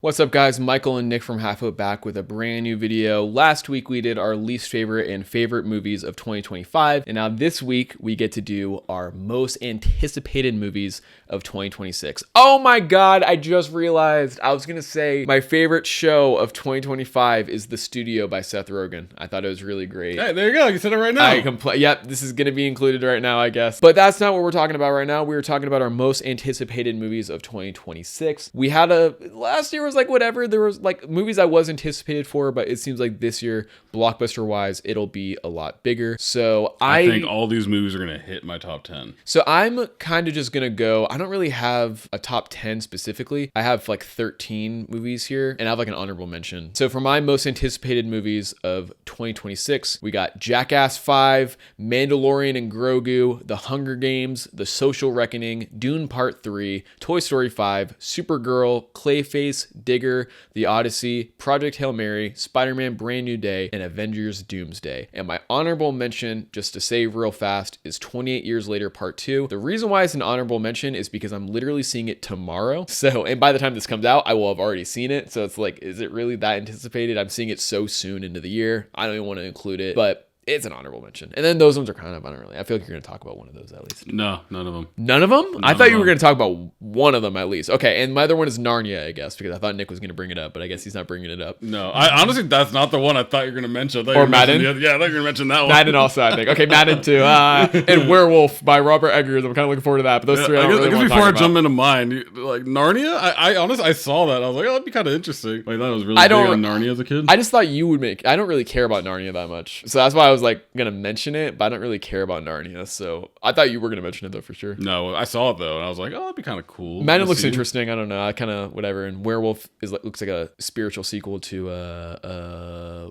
What's up, guys? Michael and Nick from Half Foot back with a brand new video. Last week we did our least favorite and favorite movies of 2025, and now this week we get to do our most anticipated movies of 2026. Oh my god, I just realized I was gonna say my favorite show of 2025 is The Studio by Seth Rogen. I thought it was really great. Hey, there you go. You said it right now. Yep, this is gonna be included right now, I guess. But that's not what we're talking about right now. We're talking about our most anticipated movies of 2026. We had last year was like whatever. There was like movies I was anticipated for, but it seems like this year, blockbuster wise, it'll be a lot bigger. So I think all these movies are gonna hit my top 10. So I'm kind of just gonna go. I don't really have a top 10 specifically. I have like 13 movies here, and I have like an honorable mention. So for my most anticipated movies of 2026, we got Jackass 5, Mandalorian and Grogu, The Hunger Games, The Social Reckoning, Dune Part 3, Toy Story 5, Supergirl, Clayface, Digger, The Odyssey, Project Hail Mary, Spider-Man Brand New Day, and Avengers Doomsday. And my honorable mention, just to say real fast, is 28 Years Later Part 2. The reason why it's an honorable mention is because I'm literally seeing it tomorrow. So, and by the time this comes out, I will have already seen it. So it's like, is it really that anticipated? I'm seeing it so soon into the year. I don't even want to include it, but it's an honorable mention. And then those ones are kind of, I don't really, I feel like you're going to talk about one of those at least. No, none of them. None of them? I thought you were going to talk about one of them at least. Okay, and my other one is Narnia, I guess, because I thought Nick was going to bring it up, but I guess he's not bringing it up. No, I honestly, that's not the one I thought you were going to mention. Or Madden? Yeah, I thought you were going to mention that one. Madden also, I think. Okay, Madden too. And Werewolf by Robert Eggers. I'm kind of looking forward to that, but those three I don't really want to talk about. Before I jump into mine, like Narnia, I honestly, I saw that. I was like, oh, that'd be kind of interesting. Like, that was really big on Narnia as a kid. I just thought you would I don't really care about Narnia that much. So that's why I was like, going to mention it, but I don't really care about Narnia, so I thought you were gonna mention it though for sure. No, I saw it though, and I was like, oh, that'd be kind of cool. Madden looks interesting. I don't know. I kind of whatever. And Werewolf looks like a spiritual sequel to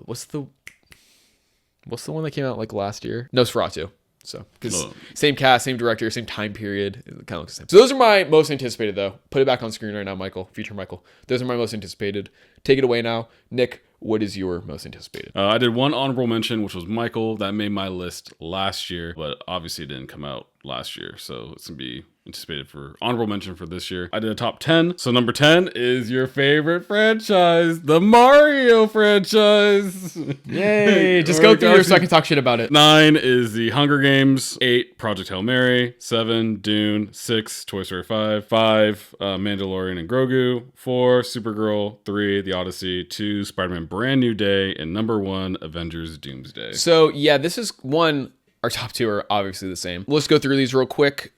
what's the one that came out like last year? Nosferatu. So, because same cast, same director, same time period, it kind of looks the same. So those are my most anticipated though. Put it back on screen right now, Michael. Future Michael. Those are my most anticipated. Take it away now, Nick. What is your most anticipated? I did one honorable mention, which was Michael. That made my list last year, but obviously it didn't come out last year, so it's gonna be anticipated for honorable mention for this year. I did a top 10. So number 10 is your favorite franchise, the Mario franchise. Yay! Just go through here so I can talk shit about it. 9 is the Hunger Games. 8, Project Hail Mary. 7, Dune. 6, Toy Story 5. 5, Mandalorian and Grogu. 4, Supergirl. 3, The Odyssey. 2, Spider-Man Brand New Day. And number 1, Avengers Doomsday. So yeah, this is one. Our top two are obviously the same. Let's go through these real quick.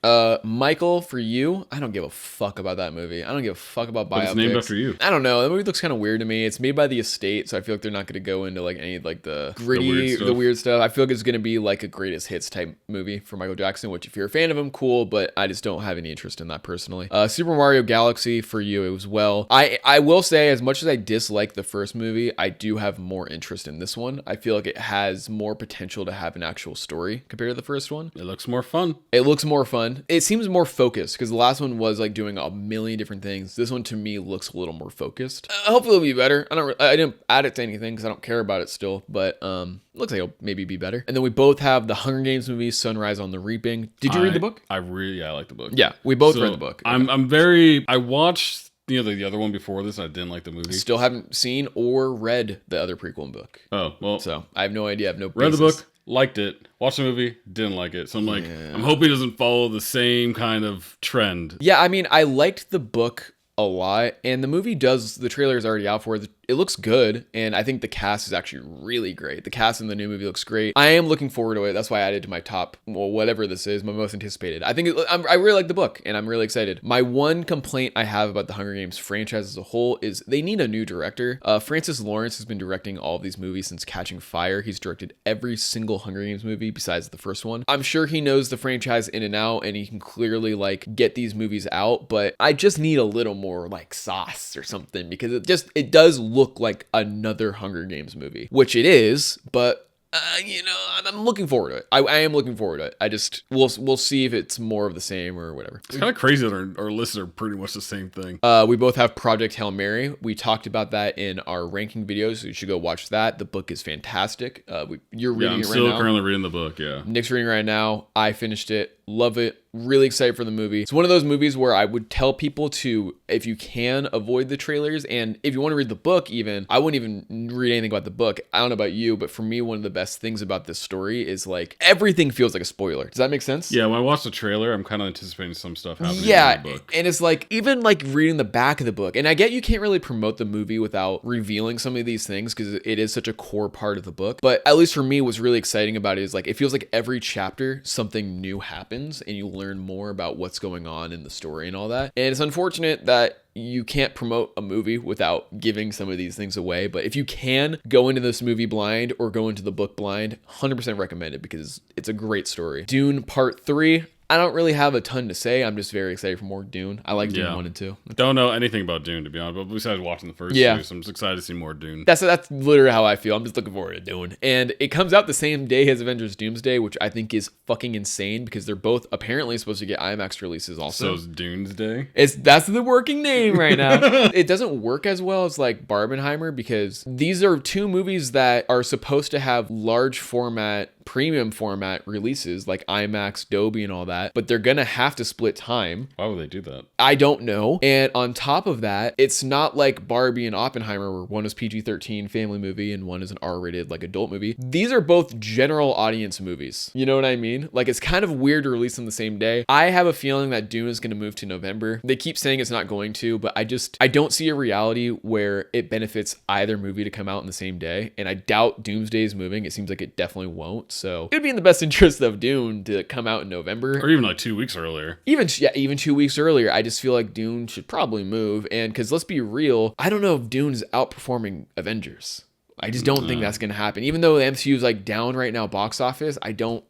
Michael, for you, I don't give a fuck about that movie. I don't give a fuck about biopics. But it's named after you. I don't know. The movie looks kind of weird to me. It's made by the estate, so I feel like they're not going to go into like any like the gritty, the weird stuff. I feel like it's going to be like a greatest hits type movie for Michael Jackson, which if you're a fan of him, cool, but I just don't have any interest in that personally. Super Mario Galaxy for you as well. I will say, as much as I dislike the first movie, I do have more interest in this one. I feel like it has more potential to have an actual story compared to the first one. It looks more fun. It seems more focused because the last one was like doing a million different things. This one to me looks a little more focused. Hopefully it'll be better. I didn't add it to anything because I don't care about it still, but it looks like it'll maybe be better. And then we both have the Hunger Games movie, Sunrise on the Reaping. Did you read the book? I like the book. Yeah, we both read the book. Okay. I watched the other one before this, and I didn't like the movie. Still haven't seen or read the other prequel book. Oh, well. So I have no idea. I have no basis. Read the book, liked it. Watched the movie, didn't like it. So I'm like, I'm hoping it doesn't follow the same kind of trend. Yeah, I mean, I liked the book a lot, and the trailer is already out for it. It looks good, and I think the cast is actually really great. The cast in the new movie looks great. I am looking forward to it. That's why I added to my top, whatever this is, my most anticipated. I really like the book, and I'm really excited. My one complaint I have about the Hunger Games franchise as a whole is they need a new director. Francis Lawrence has been directing all of these movies since Catching Fire. He's directed every single Hunger Games movie besides the first one. I'm sure he knows the franchise in and out, and he can clearly like get these movies out, but I just need a little more like sauce or something, because it does look like another Hunger Games movie, which it is, but I'm looking forward to it. I am looking forward to it. I just we'll see if it's more of the same or whatever. It's kind of crazy that our lists are pretty much the same thing. We both have Project Hail Mary. We talked about that in our ranking videos, so you should go watch that. The book is fantastic. You're reading it right now. I'm still currently reading the book. Yeah, Nick's reading right now. I finished it. Love it. Really excited for the movie. It's one of those movies where I would tell people to, if you can, avoid the trailers. And if you want to read the book even, I wouldn't even read anything about the book. I don't know about you, but for me, one of the best things about this story is like everything feels like a spoiler. Does that make sense? Yeah, when I watch the trailer, I'm kind of anticipating some stuff happening in the book. And it's like, even like reading the back of the book, and I get you can't really promote the movie without revealing some of these things because it is such a core part of the book. But at least for me, what's really exciting about it is like, it feels like every chapter, something new happens and you learn more about what's going on in the story and all that. And it's unfortunate that you can't promote a movie without giving some of these things away. But if you can go into this movie blind or go into the book blind, 100% recommend it because it's a great story. Dune Part 3. I don't really have a ton to say. I'm just very excited for more Dune. I like Dune 1 and 2. Don't know anything about Dune, to be honest, but besides watching the first two, so I'm just excited to see more Dune. That's literally how I feel. I'm just looking forward to Dune. And it comes out the same day as Avengers Doomsday, which I think is fucking insane because they're both apparently supposed to get IMAX releases also. So it's Doomsday? That's the working name right now. It doesn't work as well as like Barbenheimer because these are two movies that are supposed to have large format, premium format releases like IMAX, Dolby and all that, but they're gonna have to split time. Why would they do that? I don't know. And on top of that, it's not like Barbie and Oppenheimer where one is PG-13 family movie and one is an R-rated like adult movie. These are both general audience movies. You know what I mean? Like it's kind of weird to release them the same day. I have a feeling that Dune is gonna move to November. They keep saying it's not going to, but I don't see a reality where it benefits either movie to come out in the same day. And I doubt Doomsday is moving. It seems like it definitely won't. So it'd be in the best interest of Dune to come out in November. Or even like 2 weeks earlier. Even 2 weeks earlier. I just feel like Dune should probably move. And because let's be real, I don't know if Dune's outperforming Avengers. I just don't think that's going to happen. Even though the MCU is like down right now box office, I don't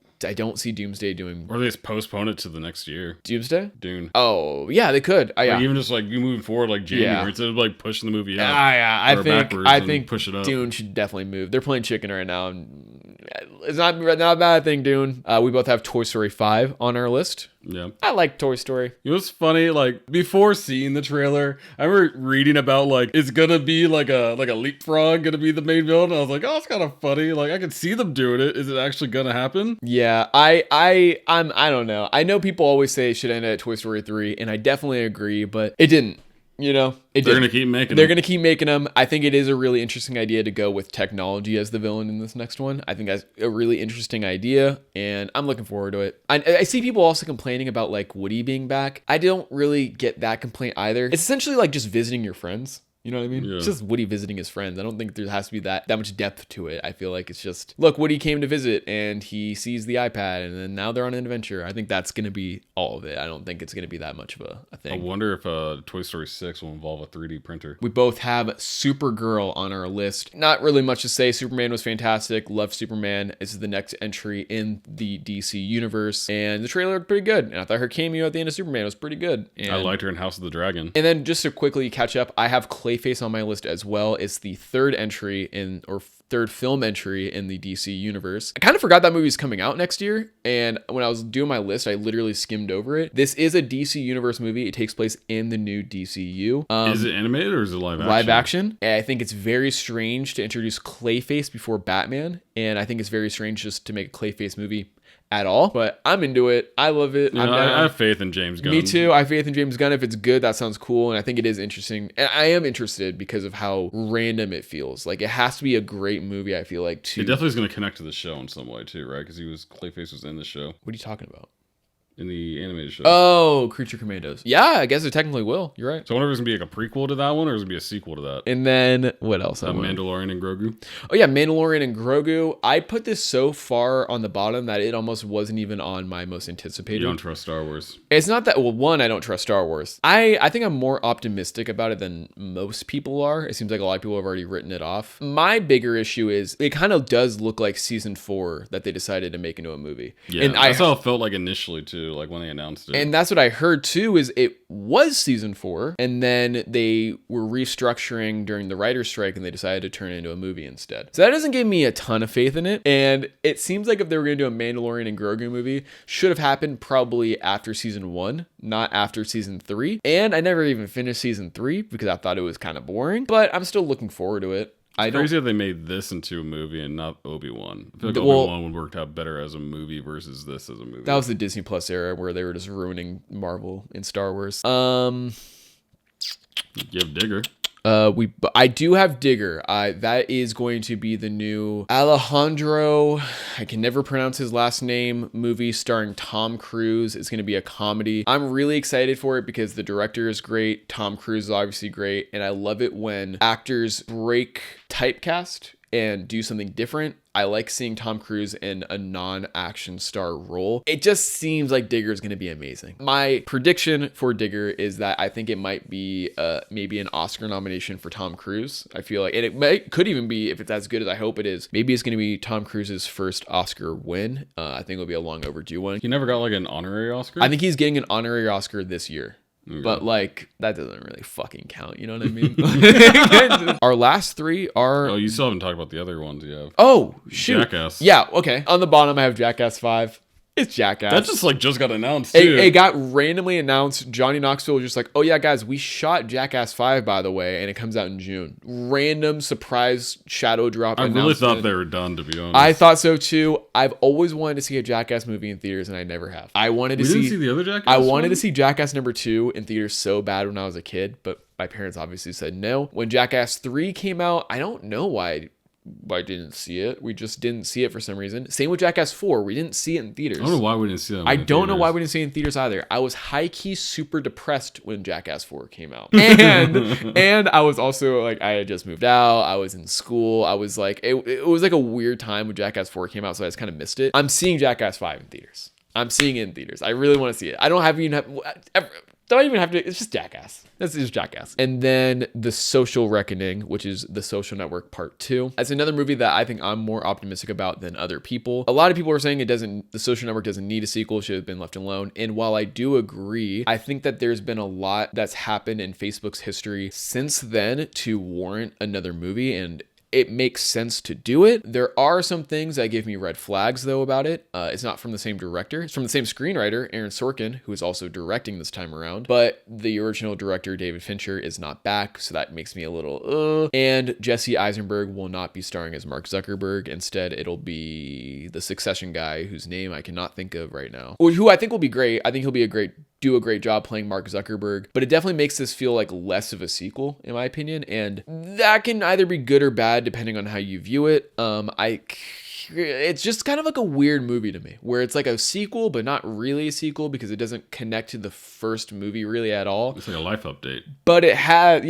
see Doomsday doing. Or they just postpone it to the next year. Doomsday? Dune. Oh, yeah, they could. Yeah. Even just like you moving forward like January instead of like pushing the movie out. I think push it up. Dune should definitely move. They're playing chicken right now. And it's not a bad thing, Dune. We both have Toy Story 5 on our list. Yeah. I like Toy Story. It was funny, like before seeing the trailer, I remember reading about like it's gonna be like a leapfrog gonna be the main villain. I was like, oh, it's kind of funny. Like I could see them doing it. Is it actually gonna happen? Yeah, I don't know. I know people always say it should end at Toy Story 3, and I definitely agree, but it didn't. You know, they're going to keep making them. They're going to keep making them. I think it is a really interesting idea to go with technology as the villain in this next one. I think that's a really interesting idea, and I'm looking forward to it. I see people also complaining about like Woody being back. I don't really get that complaint either. It's essentially like just visiting your friends. You know what I mean? Yeah. It's just Woody visiting his friends. I don't think there has to be that much depth to it. I feel like it's just, look, Woody came to visit and he sees the iPad and then now they're on an adventure. I think that's going to be all of it. I don't think it's going to be that much of a thing. I wonder if Toy Story 6 will involve a 3D printer. We both have Supergirl on our list. Not really much to say. Superman was fantastic. Loved Superman. This is the next entry in the DC universe. And the trailer looked pretty good. And I thought her cameo at the end of Superman was pretty good. And I liked her in House of the Dragon. And then just to quickly catch up, I have Clayface on my list as well. It's the third film entry in the DC universe. I kind of forgot that movie's coming out next year, and when I was doing my list, I literally skimmed over it. This is a DC universe movie. It takes place in the new DCU. Is it animated or is it live action? Live action. And I think it's very strange to introduce Clayface before Batman, and I think it's very strange just to make a Clayface movie at all, but I'm into it. I love it. I have faith in James Gunn. Me too. I have faith in James Gunn. If it's good, that sounds cool, and I think it is interesting. And I am interested because of how random it feels. Like it has to be a great movie. I feel like It definitely is going to connect to the show in some way too, right? Because Clayface was in the show. What are you talking about? In the animated show. Oh, Creature Commandos. Yeah, I guess it technically will. You're right. So I wonder if it's going to be like a prequel to that one or is it going to be a sequel to that? And then what else? Mandalorian and Grogu. Oh yeah, Mandalorian and Grogu. I put this so far on the bottom that it almost wasn't even on my most anticipated. You don't trust Star Wars. It's not that, well, one, I don't trust Star Wars. I think I'm more optimistic about it than most people are. It seems like a lot of people have already written it off. My bigger issue is it kind of does look like season 4 that they decided to make into a movie. Yeah, and that's how it felt like initially too, like when they announced it. And that's what I heard too, is it was season 4 and then they were restructuring during the writer's strike and they decided to turn it into a movie instead. So that doesn't give me a ton of faith in it. And it seems like if they were going to do a Mandalorian and Grogu movie, should have happened probably after season 1, not after season 3. And I never even finished season 3 because I thought it was kind of boring, but I'm still looking forward to it. It's crazy that they made this into a movie and not Obi-Wan. I feel like Obi-Wan would work out better as a movie versus this as a movie. That was the Disney Plus era where they were just ruining Marvel and Star Wars. You have Digger. I do have Digger. That is going to be the new Alejandro, I can never pronounce his last name, movie starring Tom Cruise. It's going to be a comedy. I'm really excited for it because the director is great. Tom Cruise is obviously great. And I love it when actors break typecast and do something different. I like seeing Tom Cruise in a non-action star role. It just seems like Digger is going to be amazing. My prediction for Digger is that I think it might be maybe an Oscar nomination for Tom Cruise. I feel like, and could even be, if it's as good as I hope it is, maybe it's going to be Tom Cruise's first Oscar win. I think it'll be a long overdue one. He never got like an honorary Oscar? I think he's getting an honorary Oscar this year. But like, that doesn't really fucking count. You know what I mean? Our last three are... Oh, you still haven't talked about the other ones you have. Oh, shoot. Jackass. Yeah, okay. On the bottom, I have Jackass 5. It's Jackass. That just got announced, too. It got randomly announced. Johnny Knoxville was just like, oh yeah, guys, we shot Jackass 5, by the way, and it comes out in June. Random surprise shadow drop announcement. I really thought they were done, to be honest. I thought so, too. I've always wanted to see a Jackass movie in theaters, and I never have. I wanted to didn't see the other Jackass I wanted one? to see Jackass number 2 in theaters so bad when I was a kid, but my parents obviously said no. When Jackass 3 came out, I don't know why I didn't see it. We just didn't see it for some reason. Same with Jackass 4. We didn't see it in theaters. I don't know why we didn't see it. I don't know why we didn't see it in theaters either. I was high-key super depressed when Jackass 4 came out. And I was also like, I had just moved out. I was in school. I was like, it was like a weird time when Jackass 4 came out, so I just kind of missed it. I'm seeing Jackass 5 in theaters. I'm seeing it in theaters. I really want to see it. I don't even have to. It's just Jackass. That's just Jackass. And then The Social Reckoning, which is The Social Network Part 2. That's another movie that I think I'm more optimistic about than other people. A lot of people are saying The Social Network doesn't need a sequel. It should have been left alone. And while I do agree, I think that there's been a lot that's happened in Facebook's history since then to warrant another movie, and it makes sense to do it. There are some things that give me red flags, though, about it. It's not from the same director. It's from the same screenwriter, Aaron Sorkin, who is also directing this time around. But the original director, David Fincher, is not back, so that makes me a little, And Jesse Eisenberg will not be starring as Mark Zuckerberg. Instead, it'll be the Succession guy, whose name I cannot think of right now. Who I think will be great. I think he'll do a great job playing Mark Zuckerberg, but it definitely makes this feel like less of a sequel, in my opinion, and that can either be good or bad depending on how you view it. It's just kind of like a weird movie to me, where it's like a sequel, but not really a sequel because it doesn't connect to the first movie really at all. It's like a life update. But it has,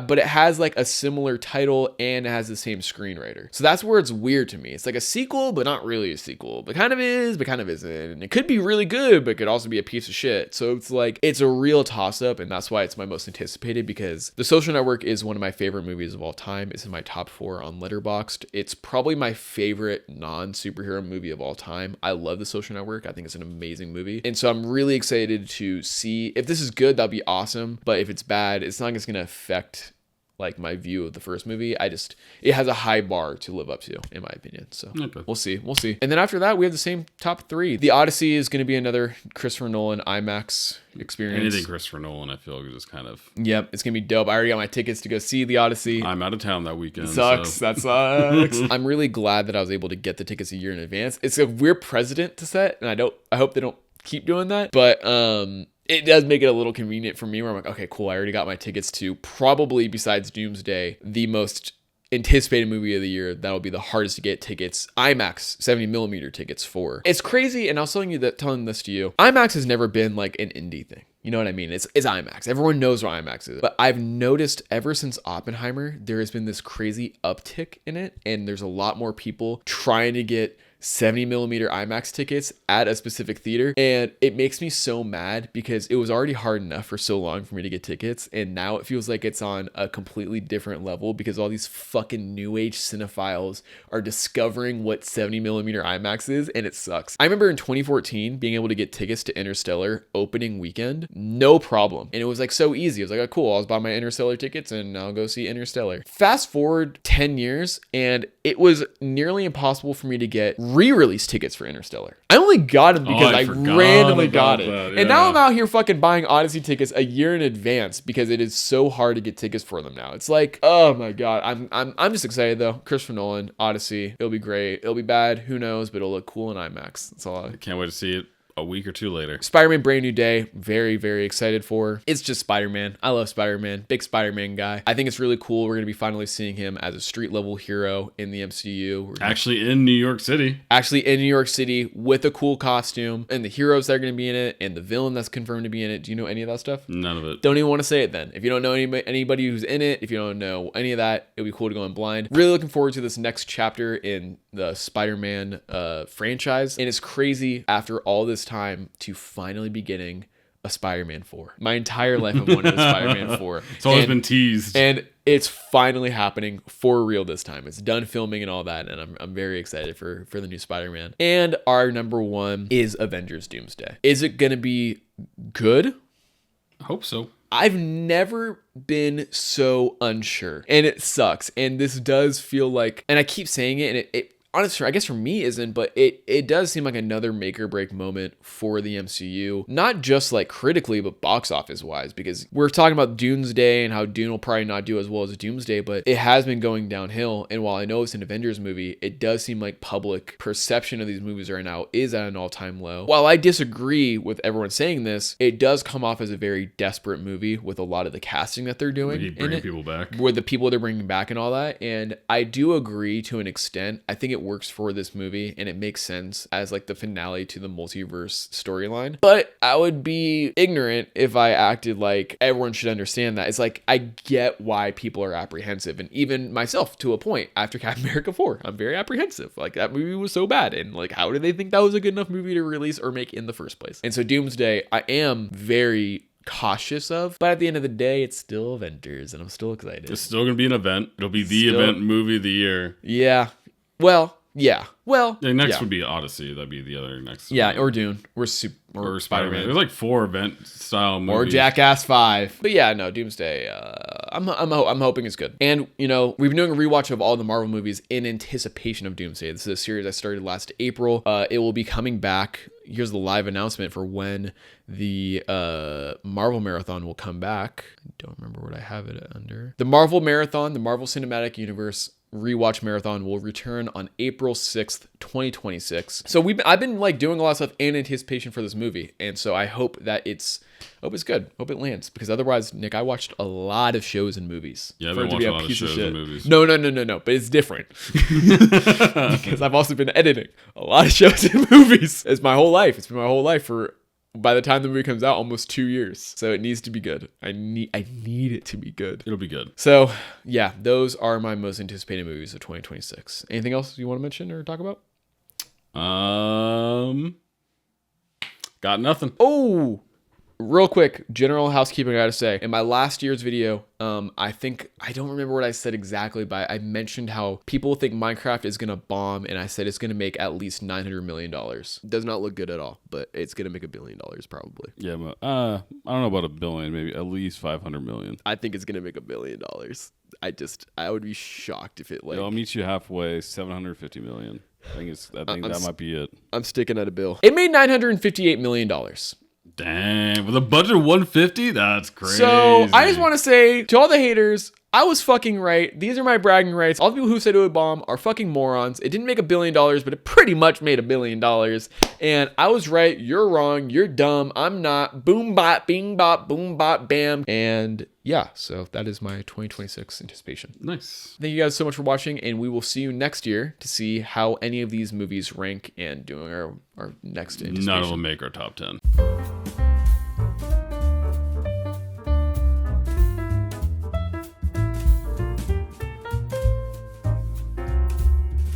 but it has like a similar title and it has the same screenwriter. So that's where it's weird to me. It's like a sequel, but not really a sequel. But kind of is, but kind of isn't. And it could be really good, but it could also be a piece of shit. So it's like, it's a real toss-up, and that's why it's my most anticipated, because The Social Network is one of my favorite movies of all time. It's in my top 4 on Letterboxd. It's probably my favorite non-superhero movie of all time. I love The Social Network. I think it's an amazing movie. And so I'm really excited to see if this is good. That'd be awesome. But if it's bad, it's not like it's going to affect like my view of the first movie. It has a high bar to live up to, in my opinion. So okay. We'll see. And then after that, we have the same top 3. The Odyssey is going to be another Christopher Nolan IMAX experience. Anything Christopher Nolan, I feel like, is just kind of... Yep, it's going to be dope. I already got my tickets to go see The Odyssey. I'm out of town that weekend. That sucks. I'm really glad that I was able to get the tickets a year in advance. It's a weird precedent to set, and I hope they don't keep doing that. But it does make it a little convenient for me, where I'm like, okay, cool. I already got my tickets to probably, besides Doomsday, the most anticipated movie of the year. That'll be the hardest to get tickets. IMAX 70mm tickets for. It's crazy, and I was telling this to you. IMAX has never been like an indie thing. You know what I mean? It's IMAX. Everyone knows what IMAX is. But I've noticed ever since Oppenheimer, there has been this crazy uptick in it, and there's a lot more people trying to get 70mm IMAX tickets at a specific theater, and it makes me so mad because it was already hard enough for so long for me to get tickets, and now it feels like it's on a completely different level because all these fucking new age cinephiles are discovering what 70mm IMAX is, and it sucks. I remember in 2014 being able to get tickets to Interstellar opening weekend, no problem, and it was like so easy. I was like, oh, cool, I'll just buy my Interstellar tickets and I'll go see Interstellar. Fast forward 10 years, and it was nearly impossible for me to get re-release tickets for Interstellar. I only got them because I forgot randomly about got it. that, And now yeah. I'm out here fucking buying Odyssey tickets a year in advance because it is so hard to get tickets for them now. It's like, oh my God. I'm just excited though. Christopher Nolan, Odyssey. It'll be great. It'll be bad. Who knows? But it'll look cool in IMAX. That's all I Can't wait to see it a week or two later. Spider-Man Brand New Day, very, very excited for. It's just Spider-Man. I love Spider-Man. Big Spider-Man guy. I think it's really cool. We're going to be finally seeing him as a street-level hero in the MCU. Actually in New York City. Actually in New York City with a cool costume and the heroes that are going to be in it and the villain that's confirmed to be in it. Do you know any of that stuff? None of it. Don't even want to say it then. If you don't know anybody who's in it, if you don't know any of that, it'll be cool to go in blind. Really looking forward to this next chapter in the Spider-Man franchise. And it's crazy after all this time to finally be getting a Spider-Man 4. My entire life I've wanted a Spider-Man 4. It's always been teased. And it's finally happening for real this time. It's done filming and all that, and I'm very excited for the new Spider-Man. And our number one is Avengers Doomsday. Is it going to be good? I hope so. I've never been so unsure, and it sucks. And this does feel like, and I keep saying it, and it honestly, I guess for me isn't, but it does seem like another make or break moment for the MCU. Not just like critically, but box office wise, because we're talking about Doomsday and how Dune will probably not do as well as Doomsday, but it has been going downhill. And while I know it's an Avengers movie, it does seem like public perception of these movies right now is at an all-time low. While I disagree with everyone saying this, it does come off as a very desperate movie with a lot of the casting that they're doing. We keep bringing people back. With the people they're bringing back and all that. And I do agree to an extent. I think it works for this movie and it makes sense as like the finale to the multiverse storyline. But I would be ignorant if I acted like everyone should understand that. It's like, I get why people are apprehensive, and even myself to a point after Captain America 4, I'm very apprehensive. Like, that movie was so bad, and like, how did they think that was a good enough movie to release or make in the first place? And so Doomsday, I am very cautious of, but at the end of the day, it's still Avengers and I'm still excited. It's still gonna be an event. It'll be the Still- event movie of the year. Yeah. Well, yeah. Well, The next yeah. would be Odyssey. That'd be the other next. Yeah, or Dune, or Or Spider-Man. Spider-Man, There's like 4 event style movies. or Jackass 5. But yeah, no, Doomsday. I'm hoping it's good. And you know, we've been doing a rewatch of all the Marvel movies in anticipation of Doomsday. This is a series I started last April. It will be coming back. Here's the live announcement for when the Marvel Marathon will come back. I don't remember what I have it under. The Marvel Marathon, the Marvel Cinematic Universe rewatch marathon will return on April 6th, 2026. So I've been like doing a lot of stuff in anticipation for this movie. And so I hope that it's good. Hope it lands. Because otherwise, Nick, I watched a lot of shows and movies. Yeah, I've for it been to be watching a lot of piece shows and movies. No. But it's different. Because I've also been editing a lot of shows and movies. It's my whole life. It's been my whole life for, by the time the movie comes out, almost 2 years. So it needs to be good. I need it to be good. It'll be good. So yeah, those are my most anticipated movies of 2026. Anything else you want to mention or talk about? Got nothing. Oh, real quick, general housekeeping I gotta say. In my last year's video, I don't remember what I said exactly, but I mentioned how people think Minecraft is gonna bomb, and I said it's gonna make at least $900 million. Does not look good at all, but it's gonna make $1 billion probably. Yeah, but I don't know about $1 billion, maybe at least 500 million. I think it's gonna make $1 billion. I would be shocked if it like. I'll meet you halfway, 750 million. I think that might be it. I'm sticking at a bill. It made $958 million. Dang, with a budget of 150? That's crazy. So I just want to say to all the haters, I was fucking right. These are my bragging rights. All the people who said it would bomb are fucking morons. It didn't make $1 billion, but it pretty much made $1 billion. And I was right. You're wrong. You're dumb. I'm not. Boom bop, bing bop, boom bop, bam. And yeah, so that is my 2026 anticipation. Nice. Thank you guys so much for watching, and we will see you next year to see how any of these movies rank and doing our next anticipation. None of them make our top 10.